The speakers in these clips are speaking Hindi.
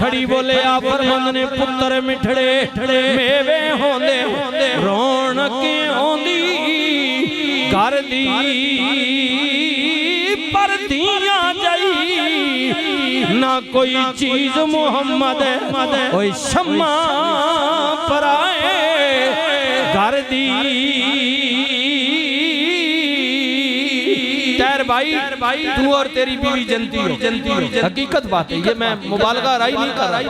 खड़ी बोले आ फरमंद ने पुत्र मिठड़े मेवे होंदे रौनक आउंदी घर दी पर दियां जाई ना कोई चीज मुहम्मद कोई शम्मा पराए घर दी भाई तू और तेरी बीवी जनती हो हकीकत बात है ये मैं मुबालगा राई नहीं कर रहा।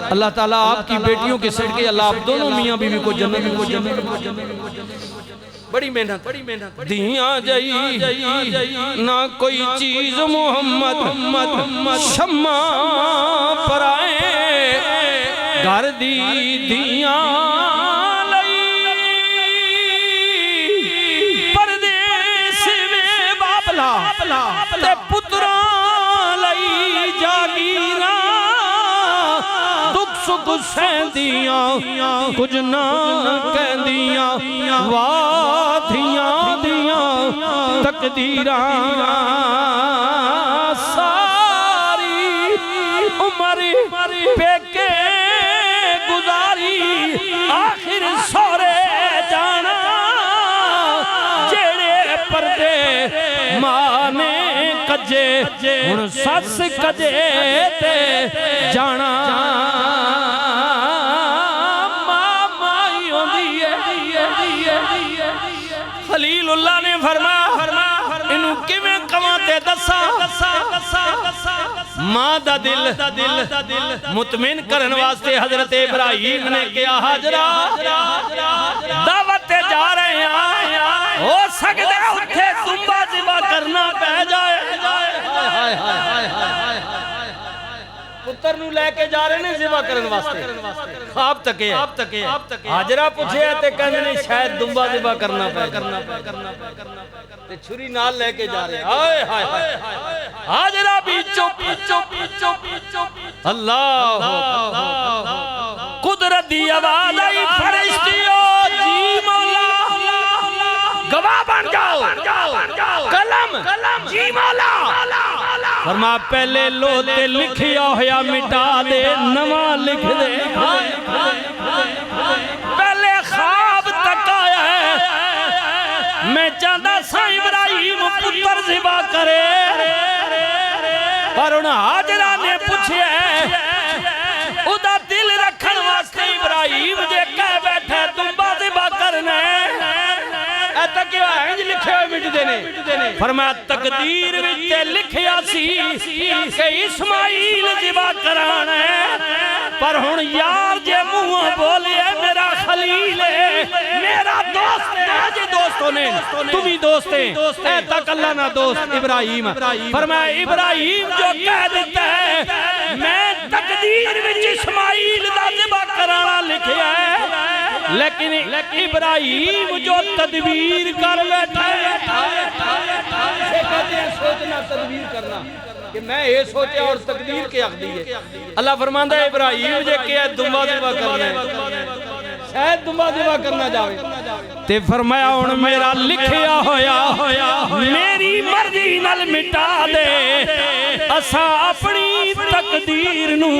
अल्लाह ताला आपकी बेटियों के सदके अल्लाह आप दोनों मियां बीवी को जन्नत बड़ी मेहनत दिया जाई ना कोई चीज मोहम्मद शम्मा पराए घर दी दिया पुत्रा लई जागीरा दुख सुख सहदियां कुछ ना कहदियां वाधियां दियां तकदीरा सारी उम्र पेके गुजारी आखिर सोरे जाना जेड़े पर्दे माने कजे हुण सस कजे ते जाना माई होंदी है। खलीलुल्लाह ने फरमाया इनू किवें कवां ते दसा मां दा दिल मुतमिन करन वास्ते हजरत इब्राहिम ने कहा हाजरा दावत ते जा रहे हैं हो सकदा उत्थे दुम्बा ज़िबा करना पै जाए पुत्र नू लेके जा रहे ने ज़िबा करन वास्ते ख्वाब तके हाजरा पूछे ते कहंदे ने शायद दुम्बा ज़िबा करना पै ते छुरी नाल लेके जा रहे हाय हाय हाजरा भी चुप अल्लाह कुदरत दी आवाज आई फरिश्तियों जी मौला गवाह बन जाओ कलम जी मौला फरमा पहले लो ते लिखिया होया मिटा दे नवा लिख दे पहले ख्वाब तकाया है मैं चाहता सा इब्राहिम पुत्र ज़िबा करे पर उन हाजरा ने पूछे उदा दिल रखन वास्ते इब्राहिम जे कह बैठे दुम्बा ज़िबा करना फरमाया तकदीर विच लिखिया सी कि इस्माइल ज़िबा कराना है पर हुण यार जे मुंह बोले मेरा खलील है मेरा दोस्त है जे दोस्तों ने तुम ही दोस्त है तक अल्लाह ना दोस्त इब्राहिम फरमाया इब्राहिम जो कह देता है मैं तकदीर विच इस्माइल दा ज़िबा कराना लिखिया है लेकिन इब्राहिम जो तदबीर कर बैठा सोचना तदबीर करना कि मैं ये सोचा और तकदीर के अख्दी है अल्लाह फरमांदा है इब्राहिम जे के दुम्बा ज़िबा करना है शायद दुम्बा ज़िबा करना जावे ते फरमाया हुण मेरा लिखिया होया मेरी मर्जी नाल मिटा दे असा अपनी तकदीर नू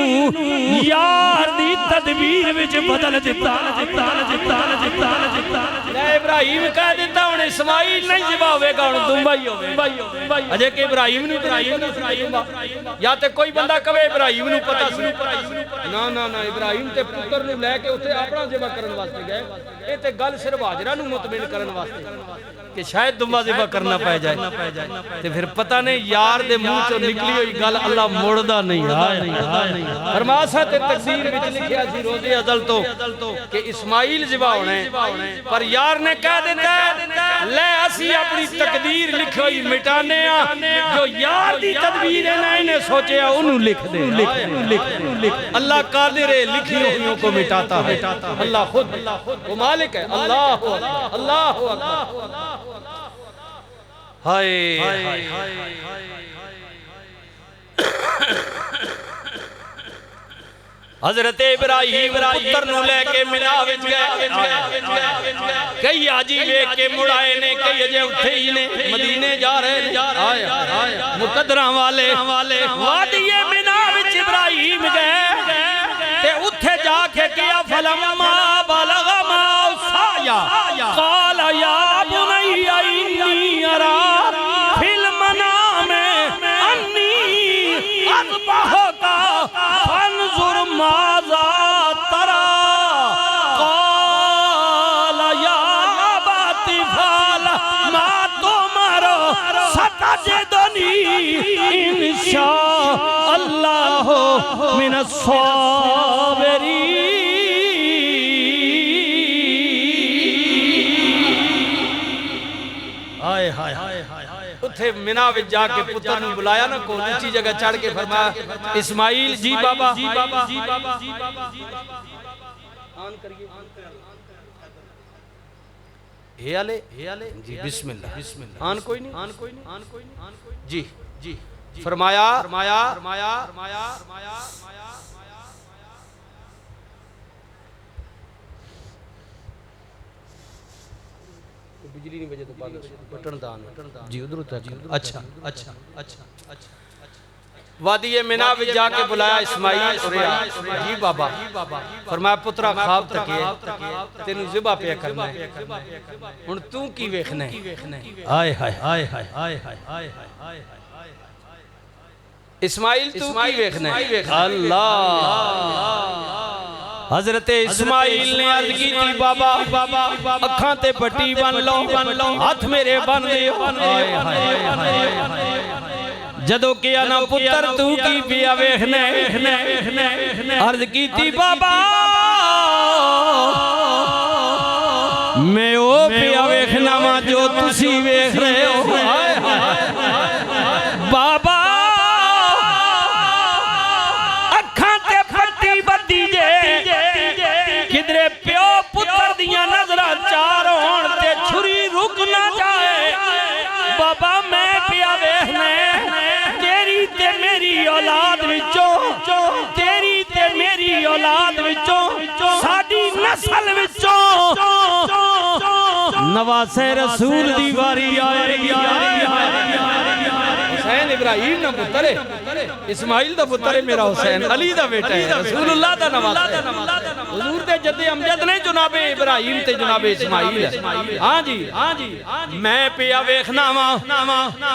यार दी तदबीर विच बदल दिता इब्राहिम कह दिता हुण इस्माइल नहीं ज़िबा होवेगा हुण दुम्बा ही होवे अजे कि इब्राहिम या ते कोई बंदा कहे इब्राहिम नू पता सी ना इब्राहिम ते पुत्र नू लेके उत्थे अपना ज़िबा करन वास्ते गए ये ते गल सिर्फ हाजरा नू मुतमिन करन वास्ते कि शायद दुम्बा ज़िबा करना पै जाए ते फिर पता नहीं यार दे मुंह चों निकली हुई गल अल्लाह मोड़दा नहीं फरमासा ते तकदीर विच लिखिया सी रोज़े अज़ल तो कि इस्माइल ज़िबा होना है पर यार ने कह दिता ले असी अपनी तकदीर लिखी हुई मिटाने जो यार दी तदबीर है ना इन्हें सोचा उन्होंने लिख दे अल्लाह कादिर है लिखी हुई को मिटाता है अल्लाह खुद वो मालिक है अल्लाह हाय हजरत इब्राहिम पुत्र नु लेके मिना विच गए कई आजी वेख के मुड़ाए ने कई अजे उठे ही ने मदीने जा रहे ने आया मुकद्दरा वाले वादी मिना विच इब्राहिम इब्राहिम गए ते उथे जाके किया फलम्मा बलगा मासाया क़ाल या बुनैया इन्नी अरा फिल मनाम अन्नी अज़बहुका फंज़ुर माज़ा तरा क़ाल या अबती फ़अल मा तुमर सतजिदनी इंशाअल्लाह मिनस साबिरीन। हाय हाय उथे मिना विच जाके पुत्र नूं बुलाया ना, कोई ऊंची जगह चढ़ के फरमाया इस्माइल जी बाबा आन करिए हे आले जी बिस्मिल्लाह आन कोई नहीं जी फरमाया बिजली नहीं बजे तो बटन दान जी उधर अच्छा वादी मिना में जाके बुलाया इस्माइल जी बाबा फरमाया पुत्रा ख्वाब तके तेनू ज़िबा पे करना है हुण तू की वेखना है। हाय हाय इस्माइल तू की वेखना है। अल्लाह हजरत इस्माइल ने अर्ज की थी बाबा अखां ते पट्टी बन लो हाथ मेरे बन दे। जदों किया ना पुत्र तू की पिया वेखना अर्ज की थी बाबा मैं ओ पिया वेखना वा जो तुसी वेख रहे हो। बाबा अखां ते पट्टी बद्दी जे किधरे प्यो पुत्र दियां नजरां चार होण ते छुरी रुक ना जाए। बाबा मैं पिया वेखना तेरी ते मेरी औलाद विचों तेरी ते मेरी औलाद विचों साडी नस्ल विचों नवासे रसूल दी वारी आएगी। हुसैन इब्राहिम दा पुत्र है, इस्माइल दा पुत्र है, मेरा हुसैन अली दा बेटा है, रसूलुल्लाह दा नवासा है। हुजूर दे जद्दे अमजद नहीं जनाबे इब्राहिम ते जनाबे इस्माइल है। हां जी मैं पिया वेखना वा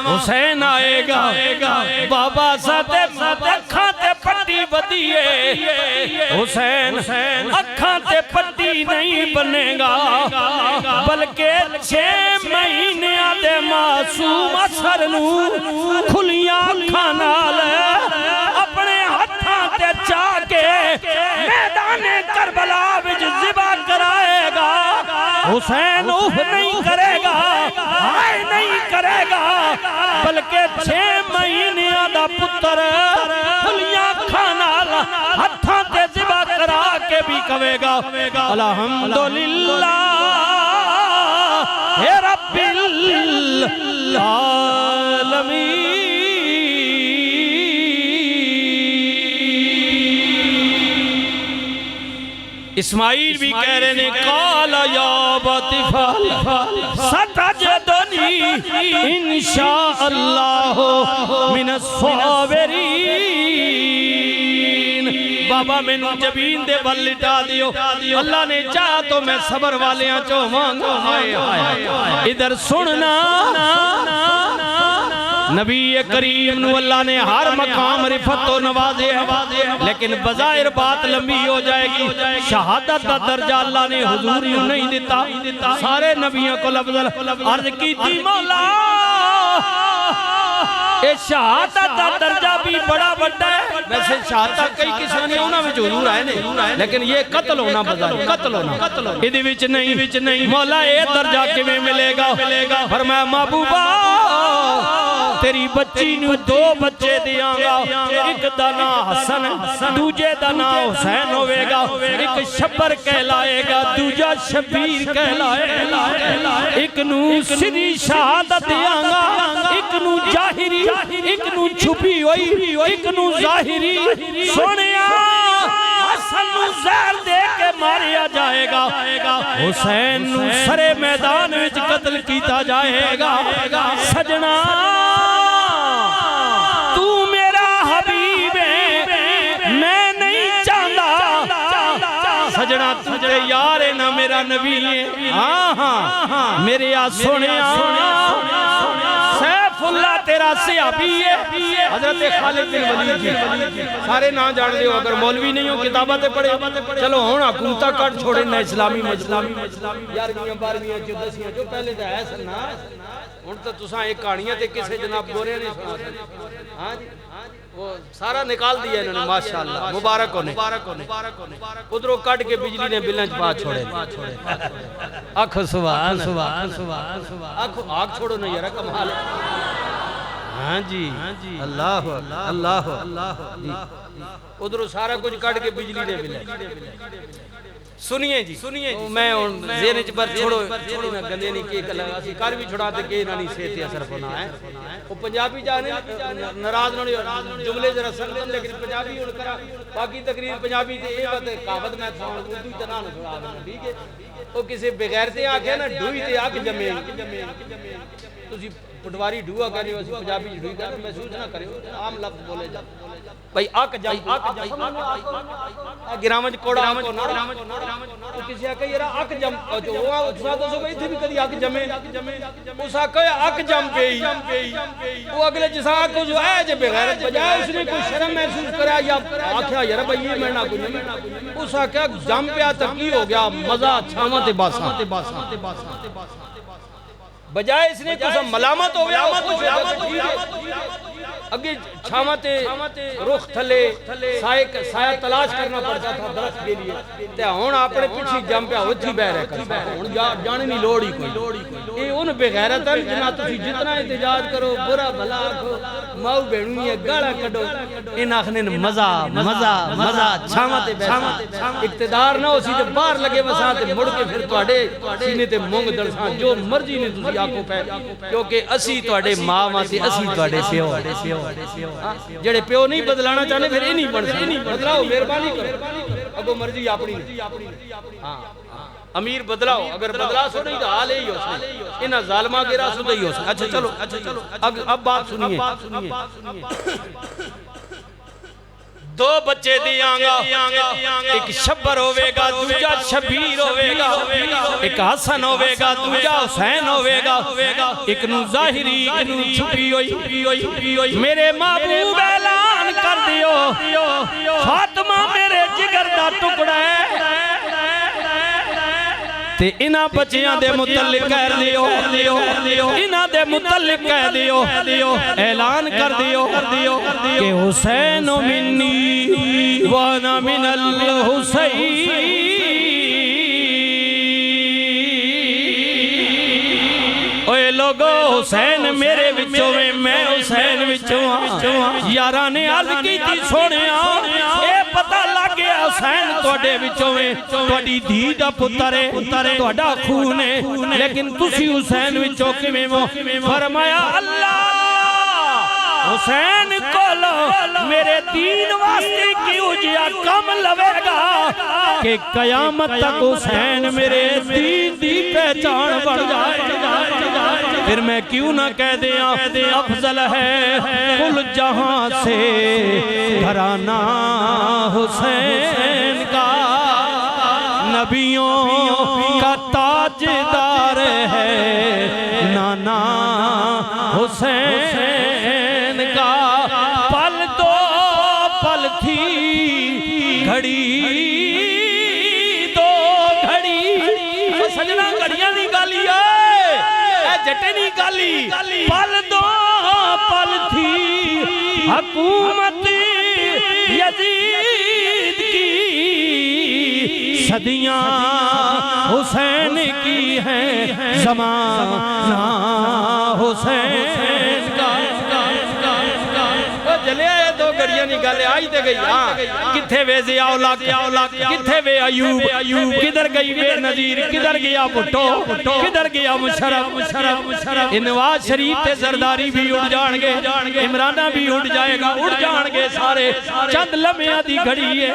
हुसैन आएगा बाबा साथे अखां ते पट्टी बदीए हुसैन अखां ते पट्टी नहीं बनेगा बल्कि 6 महीने दे मासूम असर नू खुलियां अखां नाल अपने हत्थां ते चा के मैदाने करबला विच ज़िबा कराएगा। हुसैन उफ नहीं करेगा हाय नहीं करेगा बल्कि 6 महीने दा पुत्र खुलियां अखां नाल हत्थां ते ज़िबा करा के भी कहेगा अल्हम्दुलिल्लाह हे रब्बिल आलमीन। इस्माइल भी कह रहे ने काला या बतिफल सतजदनी इंशाअल्लाह मिनस साबिरीन। बाबा मैनू जबीन दे बल लिटा दियो अल्लाह ने चाहा तो मैं सबर वालियां चो होवांगा। इधर सुनना नबी करीम नू अल्लाह ने हर मकाम रिफत तो नवाजे है लेकिन बज़ाहिर बात लंबी हो जाएगी। शहादत का दर्जा अल्लाह ने हुजूर नू नहीं दिता, सारे नबियों को अफजल अर्ज की थी मौला ये शहादत का दर्जा भी बड़ा बड़ा है। वैसे शहादत कई किस्म ने उन्हां विच हुजूर आए ने लेकिन ये कत्ल होना बज़ाहिर कत्ल होना इहदे विच नहीं। मौला ये दर्जा किवें मिलेगा? फरमाया महबूबा तेरी बच्ची नू 2 बच्चे दियांगा, एक दा नाम हसन दूजे दा नाम हुसैन होवेगा। एक शब्बर कहलाएगा दूजा शबीर कहलाएगा। एक नू सीधी शहादत दियांगा, एक नू जाहिरी, एक नू छुपी हुई, एक नू जाहिरी। सोनिया हसन नू जहर दे के मारिया जाएगा, हुसैन नू सरे मैदान विच कत्ल कीता जाएगा। सजना सजना तू ते यार है ना मेरा नबी है। हाँ हाँ मेरे आ सोने सैफुल्लाह तेरा सहाबी है हजरत खालिद बिन वलीद जी। सारे ना जान लियो अगर मौलवी नहीं हो किताबां ते पढ़े। चलो हुण हुकूमत कट छोड़े ना इस्लामी मजलामी 11वीं 12वीं 10वीं जो पहले तो है सन ना हुण तो तुसां एक कहानियां ते किसे जनाब गोरे ने सुना। हां जी वो सारा निकाल दिया इन्होंने माशाअल्लाह मुबारक होने। उधरों कट के बिजली ने बिल्लां च पा छोड़े। अख सुभान सुभान सुभान सुभान आग छोड़ो ना यार कमाल। हाँ जी अल्लाह अल्लाह अल्लाह उधरों सारा कुछ कट के बिजली ने बिल्लां। सुनिए जी मैं ज़हन च पर छोड़ो ना गंदे नहीं के लगा सी कर भी छुड़ा ते के ना नहीं सेहत ते असर होना है। वो पंजाबी जाने नाराज ना जुमले जरा संगत लेकिन पंजाबी हुन करा बाकी तकरीर पंजाबी ते ए बात कहावत मैं उर्दू च ना सुना देना ठीक है। वो किसी बगैर ते आखे ना ढूई ते अग जमे तुसी पटवारी ढूआ करे असि पंजाबी ढूई कर महसूस ना करियो आम लफ्ज बोले जा भाई अक जम गिरामज कोड़ा को ना किसी आके यार अक जम जो वो तो सो इथे भी कदी अक जमे उस आके अक जम पेई वो अगले जिसा को जो है जे बेगैरत बजाय उसने कोई शर्म महसूस करा या आख्या यार भाई ये मैं ना कोई उस आके जम पे तक की हो गया मजा छावा ते बासा बजाय इसने कुछ मलामत हो गया अगे छावते रुख थले साया तलाश करना पड़ता था दरख्त के लिए ते हुन अपने पिछी जम पे उठी बह रहा हुन जाने नहीं लोड़ ही कोई। ये उन बेगैरतन जना तुसी जितना एहतजाज करो बुरा भला आखो माऊ भेणू ये गाला कढो इन आखने मजा मजा मजा छावते बैठा इक्तदार ना होसी ते बाहर लगे वसा ते मुड़ के फिर तुहाडे सीने ते मूंग दलसा जो मर्जी ने तुसी आखो पै क्योंकि असी तुहाडे मां वां ते असी तुहाडे प्यो जेड़े प्यो नहीं बदलाना चाहते फिर ये नहीं बन सकते बदलाओ मेहरबानी करो अगो मर्जी अपनी। हाँ अमीर बदलाओ अगर बदला सो नहीं तो हाल ही हो इन जालिमा के रासों ही हो। अच्छा चलो अब बात सुनिए। दो बच्चे दियांगा एक शब्बर होवेगा दूजा शबीर होवेगा एक हसन होवेगा दूजा हुसैन होवेगा एक नु जाहिरी एक नु छुपी होई मेरे महबूब ऐलान कर दियो फातिमा मेरे जिगर दा टुकड़ा है ते इना बच्चियां दे मुतल्लिक कह दियो इना दे मुतल्लिक कह दियो ऐलान कर दियो कि हुसैन मिन्नी व अना मिनल हुसैन। ओए लोगो हुसैन मेरे विचों में मैं हुसैन विचों हां। यारा ने अर्ज कीती सोनिया ए पता लग गया हुसैन तुहाडे विचों में तुहाडी धी दा पुत्तर है तुहाडा खून है लेकिन तुसी हुसैन विचों किवें हो। फरमाया अल्लाह हुसैन कोलो मेरे दीन वास्ते क्यों जिया कम लवेगा कि कयामत तक हुसैन मेरे दीन दी पहचान बन जाए। फिर मैं क्यों ना कह दिया अफजल है कुल जहां से घराना हुसैन का नबियों का ताजदार है नाना हुसैन का। पल दो पल थी घड़ी दो घड़ी सजना घड़ियां दी गाली है जटे दी गाली पल दो पल थी हुकूमत यजीद की सदियां हुसैन की है ज़माना हुसैन का। चले आए दो घड़ियां नी गल आई ते गई। हां किथे वे ज़ियाउल्लाह किथे वे अयूब किधर गई वे नज़ीर किधर गया भुट्टो किधर गया मुशर्रफ। नवाज शरीफ ते जरदारी भी उड़ जाएंगे इमराना भी उड़ जाएगा उड़ जाएंगे सारे चंद लम्हियां दी घड़ी है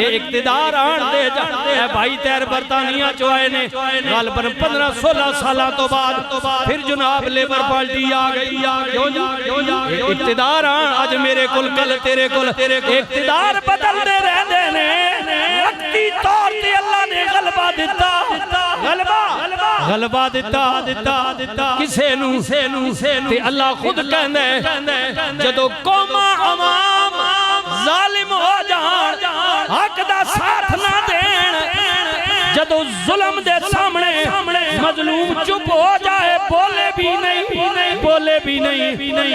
ये इक्तदार आन दे जाते है भाई तैर बरतानिया चो आए ने गलबन 15-16 साल तो बाद फिर जनाब लेबर पार्टी आ गई इक्तदार आन अज मेरे कुल कल तेरे कुल इक्तदार बदलते रहते ने वक्ती तौर ते अल्लाह गलबा दिता किसे नू ते अल्लाह खुद कहंदा है जदों कौमां अवाम जालिम हो जान हक दा साथ ना देन जदों जुल्म दे सामने मजलूम चुप हो जाए बोले भी नहीं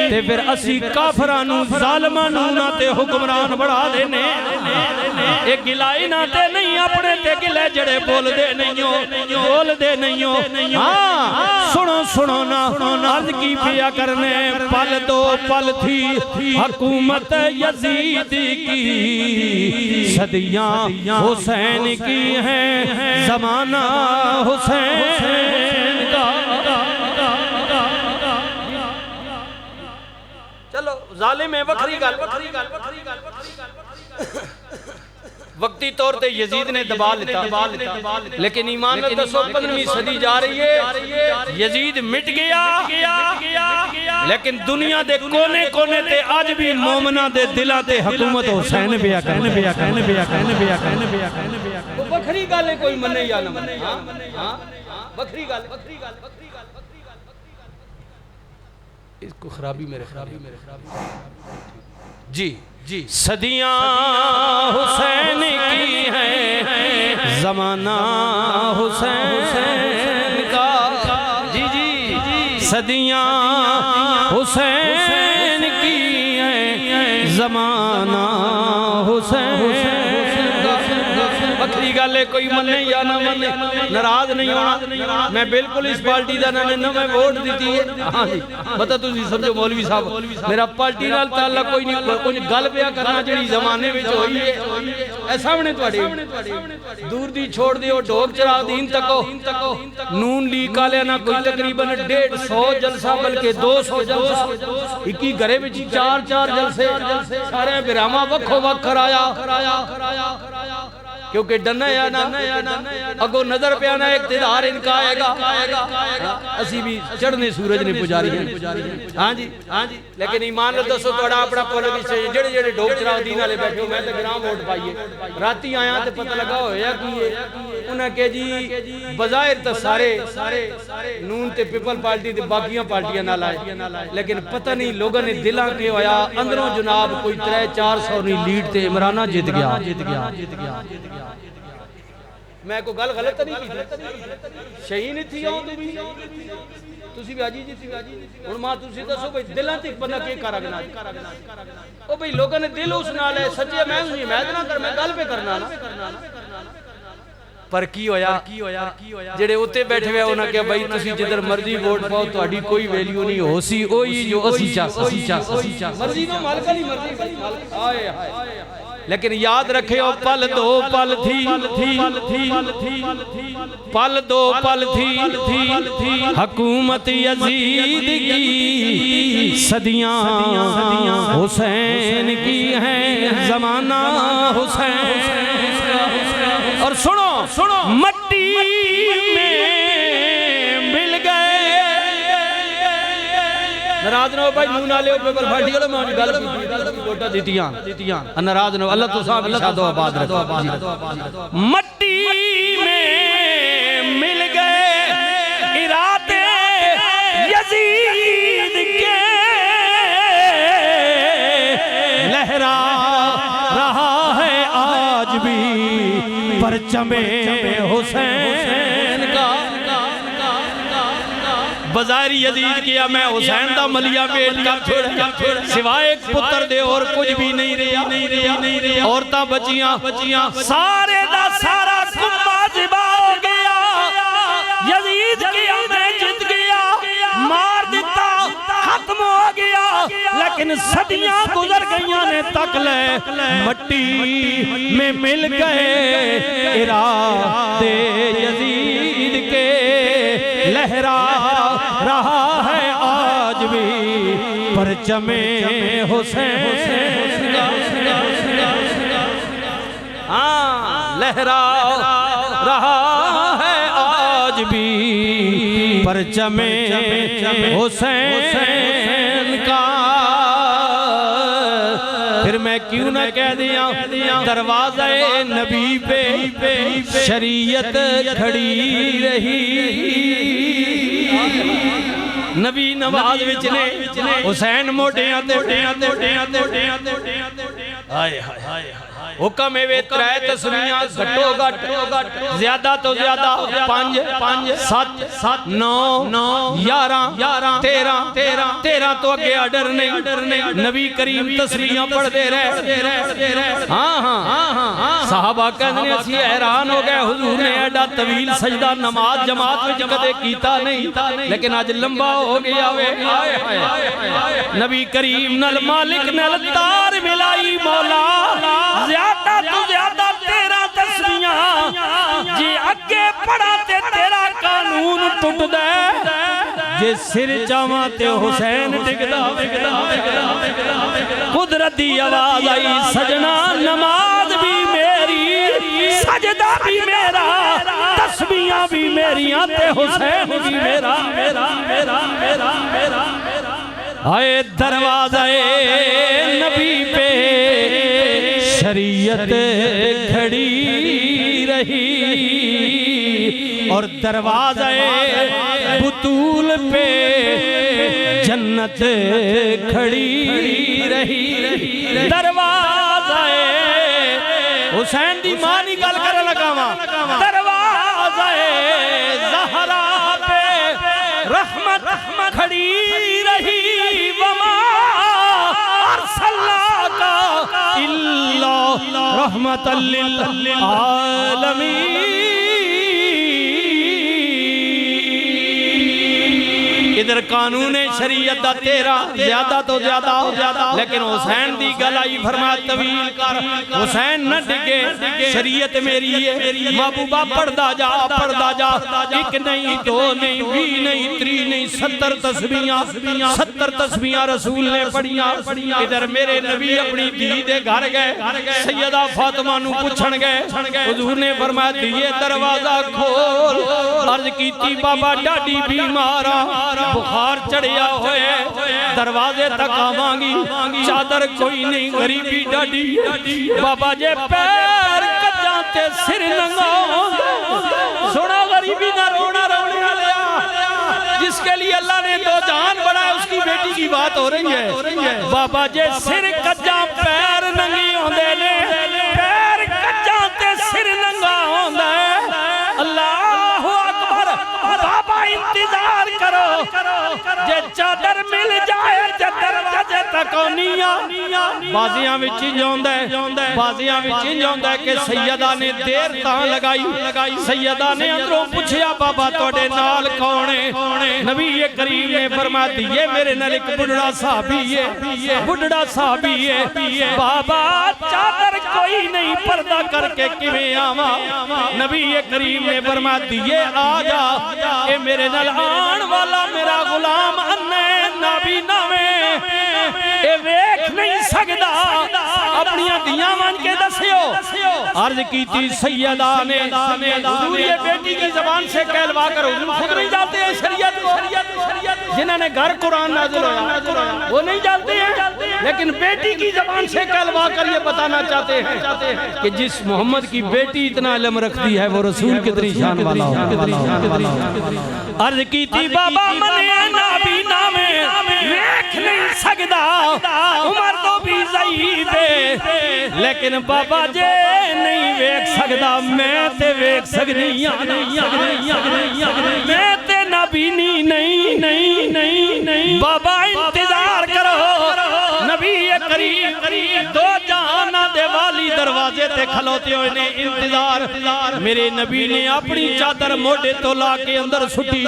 ते फिर असी काफरां नू जालिमां नू ना ते हुक्मरान बढ़ा देने ए गिलाई ना ते नहीं अपने ते गिले जड़े बोलदे नहीं हो हां सुनो ना अर्ज की पिया करने पल दो पल थी हुकूमत यजीद की सदियां हुसैन की हैं ज़माना हुसैन का। चलो जालिम है वखरी गल वक्ती तौर पे यजीद ने दबा लेता लेकिन ईमान में दसो 15वीं सदी जा रही है यजीद मिट गया लेकिन दुनिया दे कोने कोने ते आज भी मोमना दे दिला ते हुकूमत हुसैन बिया कहने वो वखरी गल है कोई मने या ना मने हां वखरी गल इसको खराबी मेरे जी सदियां हुसैन की हैं ज़माना हुसैन का जी सदियां हुसैन की हैं ज़माना हुसैन बखरी गल है कोई मने या ना मने नाराज नहीं होना मैं बिल्कुल इस पार्टी का ना मैं वोट दी है हाँ जी बता तुम समझो मौलवी साहब मेरा पार्टी नाल ताल्लुक कोई नहीं कुछ गल पिया करना जी जमाने में हुई है सामने दूर दी छोड़ दियो ढोक चरा दीन तको नून लीग वाले ना कोई तकरीबन 150 जलसा बल्कि 200 जलसा एक ही घरे में 4 जलसे सारे बिरामा वखो वख कराया क्योंकि डना या ना अगो नजर पे आना इक़्तिदार इनका आएगा असी भी चढ़ने सूरज ने पुजारी है हां जी लेकिन ईमान लो दसो तोड़ा अपना पॉलिटिशियन जेड़े डोक चराव दीन वाले बैठे हो मैं तो ग्राम वोट पाइए राती आया तो पता लगा होया कि उन्हें के जी बजाहिर तो सारे नून ते पीपल पार्टी ते बाकियां पार्टियां नाल आए लेकिन पता नहीं लोगों ने दिलां के होया अंदरों जनाब कोई 300-400 नी लीड ते इमराना जीत गया मैं को गल गलत नहीं की शहीद नहीं थी तुसी भी आजी जी हुन मां तुसी दसो भाई दिलां ते बंदा के करगना ओ भाई लोगों ने दिल उस नाल है सच्चे मैं ना कर मैं गल पे करना ना पर की होया जेड़े उत्ते बैठे हुए उन्हां के भाई तुसी जिधर मर्जी वोट पाओ तोड़ी कोई वैल्यू नहीं होसी ओही जो असी चा मर्जी नो मालिक दी मर्जी हाय लेकिन याद रखे पल दो पल थी हुकूमत यजीद की सदियां हुसैन की हैं ज़माना हुसैन और सुनो मट्टी में मिल गए नाराज नो भाई नून वाले पेपर फाटी वाले मैं गल की वोटा दीतियां नाराज नो अल्लाह तो साहब शादो आबाद रखो मट्टी में मिल गए इरादे यजीद के लहरा रहा है आज भी परचमे हुसैन का बजारी यजीद किया मैं हुसैन दा मलिया बेच कर छोड़ सिवाय एक पुत्र दे और कुछ भी नहीं रहा औरतां बचियां सारे दा सारा कुंबा जिबा हो गया यजीद किया मैं जीत गया मार दिता खत्म हो गया लेकिन सदियां गुजर गईयां ने तक ले मट्टी में मिल गए इरादे यजीद के लहरा रहा है आज भी परचमे हुसैन हाँ लहरा रहा है आज भी परचमे हुसैन का फिर मैं क्यों ना कह दिया दरवाज़े नबी पे शरीयत खड़ी रही। नबी नवाज विच ने हुसैन मोटियां हाय हाय हुक्म वे त्रै तस्वीरां घट्टो घट ज्यादा तो ज्यादा 5 7 9 11 13 तो अगे आर्डर नहीं। नबी करीम तस्वीरां पढ़ते रहे। हाँ साहबा कहते असी हैरान हो गए हुजूर ने एडा तवील सजदा नमाज जमात विच कदे कीता नहीं लेकिन अज लंबा हो गया वे। नबी करीम नल मालिक नल तार मिलाई मौला ज्यादा तो ज्यादा 13 तस्वीरां जे अगे पढ़ा ते तेरा कानून टुट दे जे सिर चावा ते हुसैन डिगदा। कुदरत दी आवाज आई सजना नमाज भी मेरी सजदा भी मेरा तस्बीहां भी मेरियां ते हुसैन भी मेरा। आए दरवाज़े नबी पे शरीयत खड़ी रही और दरवाज़े बुतूल पे जन्नत खड़ी रही। दरवाज़े हुसैन दी मां नी गल कर लगावा दरवाज़े ज़हरा पे रहमत खड़ी रही। वमा अरसलनाका इल्ला रहमतल लिल आलमीन। इधर कानून शरीयत दा 13 ज्यादा तो ज्यादा लेकिन हुसैन दी गल आई फरमाया तवील कर हुसैन न डिगे शरीयत मेरी है महबूबा पढ़दा जा एक नहीं दो नहीं 20 नहीं 30 नहीं 70 तस्बीहां रसूल ने पढ़ियां। इधर मेरे नबी अपनी धी दे घर गए सैयदा फातिमा नु पुछण गए हुजूर ने फरमाया दिए दरवाजा खोल। अर्ज कीती बाबा डाडी बीमार बुखार चढ़िया होए दरवाजे तक आवांगी चादर कोई नहीं गरीबी डाडी बाबा जे पैर कच्चा ते सिर नंगा सुना गरीबी ना रोना रोने वाले जिसके लिए अल्लाह ने 2 जान बढ़ाया उसकी बेटी की बात हो रही है। बाबा जे सिर कच्चा पैर नंगी होंदे ने पैर कच्चा ते सिर नंगा होंदा अल्लाह अकबर। बाबा इंतजार करो जे चादर मिल जाए ते दरवाजे तक आनिया बाजियां विच जांदा है कि सैयदा ने देर तां लगाई। सैयदा ने अंदरों पूछया बाबा तोड़े नाल कौन है। नबी करीम ने फरमाया दिए मेरे नाल एक बुढ़ड़ा साहबी है बाबा चादर कोई नहीं पर्दा करके किवें आवा। नबी करीम ने फरमाया दिए आ जा ए मेरे नाल आन वाला मेरा गुलाम अन्ने नाबीना में ए वेख नहीं सकदा अपनी दियां मान के दसियो। अर्ज कीती सैयदा ने हुजूर ये बेटी की जबान से कहलवा कर हुजूर खुद नहीं जानते हैं शरीयत को जिन्होंने घर कुरान नाज़िल होया वो नहीं जानते हैं लेकिन बेटी की जबान से कहलवा कर ये बताना चाहते हैं कि जिस मोहम्मद की बेटी इतना इल्म रखती है वो रसूल कितनी शान वाला हो। अर्ज कीती बाबा मने नाबीना में वेख नहीं सकदा उमर तो भी ज़ईफ़ है लेकिन बाबा जे नहीं वेख सकदा मैं ते वेख सकदी मैं ते नाबीनी नहीं बाबा इंतजार करो। नबी करीम 2 जहाना दे वाली दरवाजे ते खलोते हुए ने इंतजार। मेरे नबी ने अपनी चादर मोढे तो ला के अंदर सुटी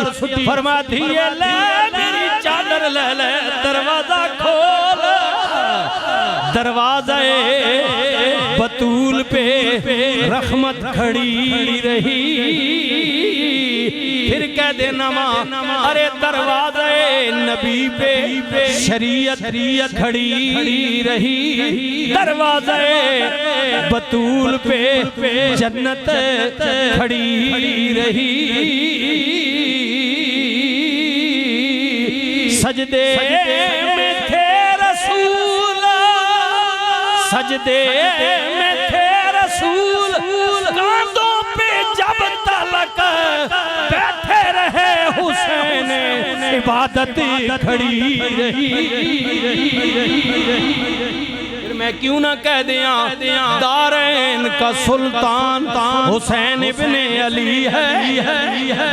फरमाया दिए ले मेरी चादर ले दरवाजा खोल। दरवाज़े बतूल पे रहमत खड़ी रही। फिर कह देना मां अरे दरवाज़े नबी पे शरीयत खड़ी रही। दरवाज़े बतूल पे जन्नत खड़ी रही। सजदे में थे रसूल सजदे में थे रसूल, कांधों पे जब तलक बैठे रहे हुसैन, इबादत खड़ी रही। मैं क्यों ना कह दिया दारैन का सुल्तान हुसैन इब्ने अली है,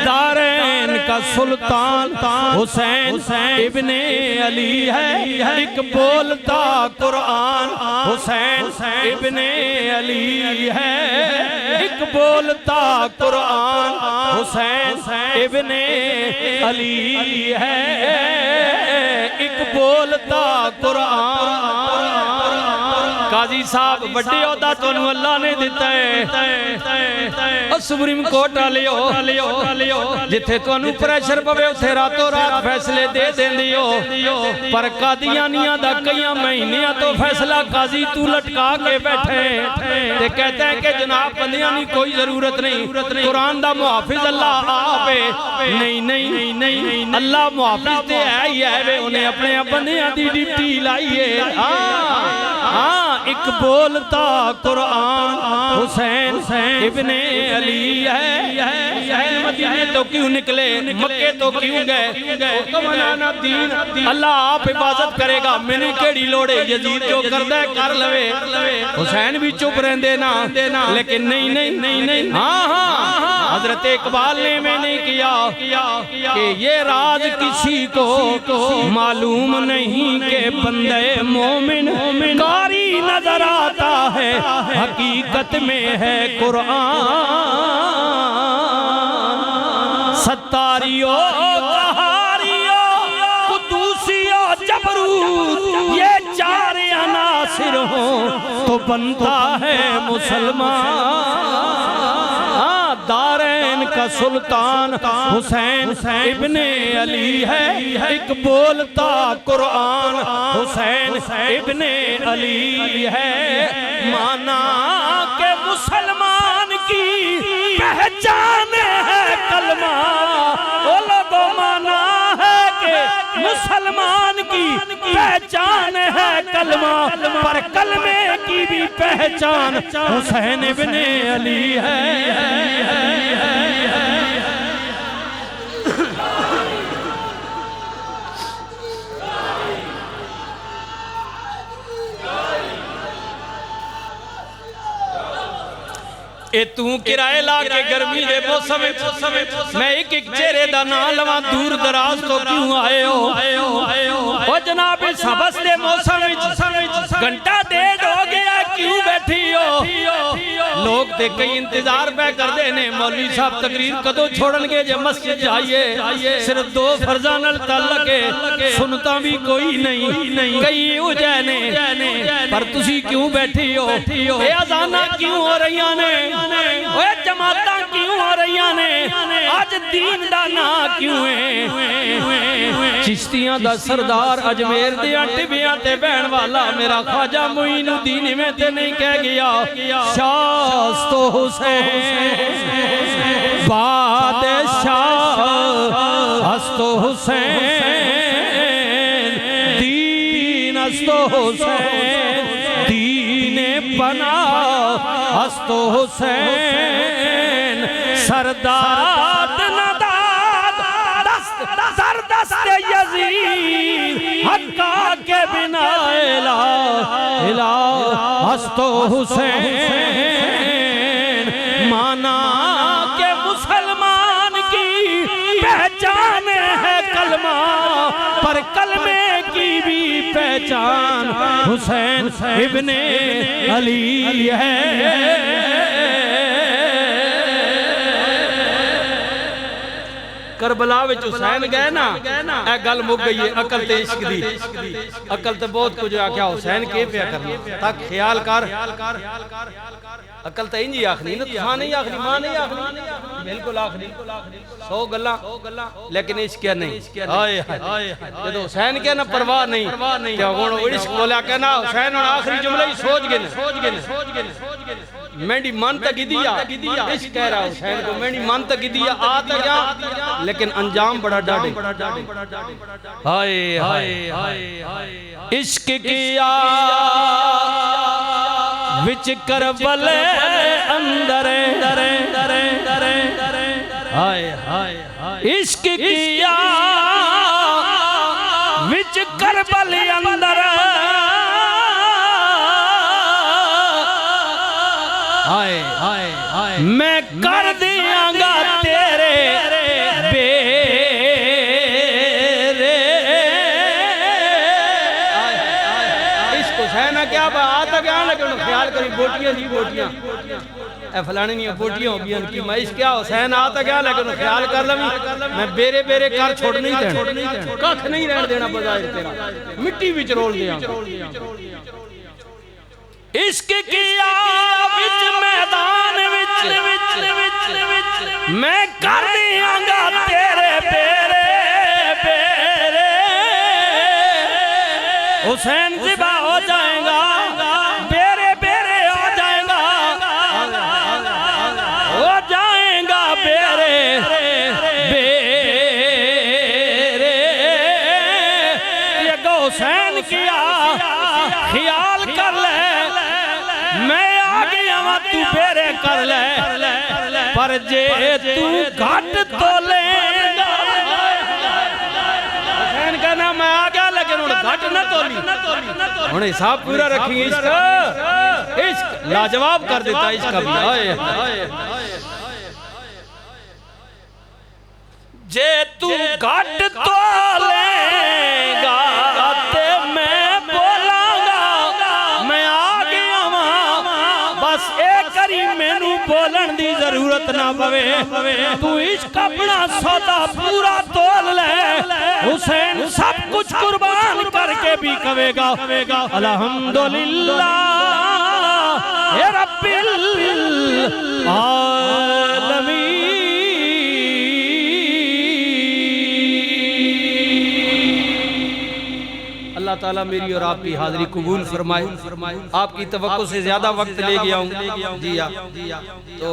दारैन का सुल्तान हुसैन इब्ने अली है। एक बोलता कुरान हुसैन इब्ने अली है, एक बोलता कुरान हुसैन इब्ने अली है, एक बोलता कुरान। काजी साहब बड़े ओहदा तुहानू अल्लाह ने दिता है, सुप्रीम कोर्ट वाले जिथे तुहानू प्रेशर पवे उथे रातों रात फैसले दे देंदे हो, पर कादियानियां दा कई महीनों तो फैसला काजी तू लटका के बैठे ते कहता है कि जनाब बंदियां की कोई जरूरत नहीं, कुरान दा मुहाफिज अल्लाह आप है। नहीं नहीं नहीं अल्लाह मुहाफिज ते है ही है वे, उन्हें अपने बंदियां दी ड्यूटी लाई है। एक बोलता कुरान हुसैन इब्ने अली है। मदीने तो क्यों निकले, मक्के तो क्यों गए, अल्लाह आप हिफाजत करेगा, मैंने केड़ी लोड़े, यजीद जो करदा है कर लवे। हुसैन भी चुप रहंदे ना, लेकिन नहीं नहीं नहीं नहीं हाँ हजरत इकबाल ने में नहीं किया कि ये राज किसी को मालूम नहीं के बंदे मोमिन कारी नजर आता है, हकीकत में है कुरान। सत्तारियो कहारियो कुदूसियो जबरूत ये चार अनासिर हो तो बनता है मुसलमान। दारैन का सुल्तान हुसैन इब्ने अली है, एक बोलता कुरान हुसैन इब्ने अली है। माना के मुसलमान की पहचान है कलमा, वो लोगों माना है कि मुसलमान की पहचान है कलमा, पर कलमे की भी पहचान हुसैन इब्ने अली है। ए तू किराए ला के गर्मी दे मौसम मैं एक एक चेहरे दा नाम लवां, दूर दराज तो क्यों आए हो? ओ जनाब इस हबस दे मौसम घंटा डेढ़ हो गया, क्यों बैठी हो? लोग ते कई इंतजार पे करते ने, मौलवी साहब तकरीर कदों छोड़नगे जे मस्जिद जाइए, सिर्फ दो फर्जा नाल ताल्लुक है, सुनता भी कोई नहीं, कई उजै ने, पर तुसी क्यों बैठी हो? ए अज़ाना क्यों हो रही ने, ओए जमाता क्यों हो रही ने, आज दीन दा ना क्यों है? चिश्तियां दा सरदार अजमेर दे टिबियां ते बहन वाला मेरा ख्वाजा मोइनुद्दीन में ते नहीं कह गया, शाह तो हुसैन बादशाह हस्तो हुसैन दीन हस्तो हुसैन दीने बना हस्तो हुसैन सरदार नदाद दस्त दर दस्त यजीद हक्का के बिना इला इला हस्तो हुसैन। माना के मुसलमान की पहचान है कलमा, पर कलमे की भी पहचान हुसैन इब्ने अली है। करबला विच हुसैन गए ना, ए गल मुक गई है। अकल ते इश्क दी, अकल ते बहुत कुछ आख्या, हुसैन के पे करना तक ख्याल कर। अकल तो इंजी आखनी ना, तुसां नहीं आखनी, मां नहीं आखनी, बिल्कुल आखनी 100 गल्लां, लेकिन इश्क क्या नहीं। हाय हाय जदों हुसैन के ना परवाह नहीं, क्या हुण इश्क बोलिया कहना हुसैन हुण आखिरी जुमले ही सोच गए मेरी मन तक दिया, इश्क कह रहा हुसैन को, मेरी मन तक दिया आ तो जा, लेकिन अंजाम बड़ा डाढ़े। हाय हाय हाय इश्क किया विच करबल अंदर हाय इश्क किया विच करबल अंदर हाय मैं कर दियांगा तेरे क्या बात है क्या लगे ख्याल करी बोटियां जी बोटियां ए फलाने नहीं बोटियां हो गई की मैं क्या हुसैन आता क्या लगे ख्याल कर लवी मैं बेरे बेरे कर छोड़ नहीं देना कख नहीं रहन देना बजाय तेरा मिट्टी विच रोल देंगा इश्क किया विच मैदान विच मैं कर दियांगा तेरे बेरे बेरे हुसैन ज़िबा हो जाएगा बेरे बेरे आ जाएगा हो जाएगा बेरे बेरे ये हुसैन किया ख्याल कर ले मैं आ गया वहां तू बेरे कर ले पर जे तू घट तो लेगा हुसैन का नाम मैं आ गया लेकिन घट न तोली हुणे हिसाब पूरा रखी इश्क लाजवाब कर देता इसका भी जे तू घट तोलेगा ते मैं बोलांगा मैं आ गया वहां बस एक करी मैनू बोलन दी जरूरत ना पवे तू इश्क अपना सौदा पूरा तोल ले हुसैन सब कुछ कुर्बान करके भी कहेगा अल्हम्दुलिल्लाह या रब्बिल आलमीन। अल्लाह ताला मेरी और आपकी हाजिरी कबूल फरमाए। आपकी तवक्को से ज्यादा वक्त ले गया हूँ जी तो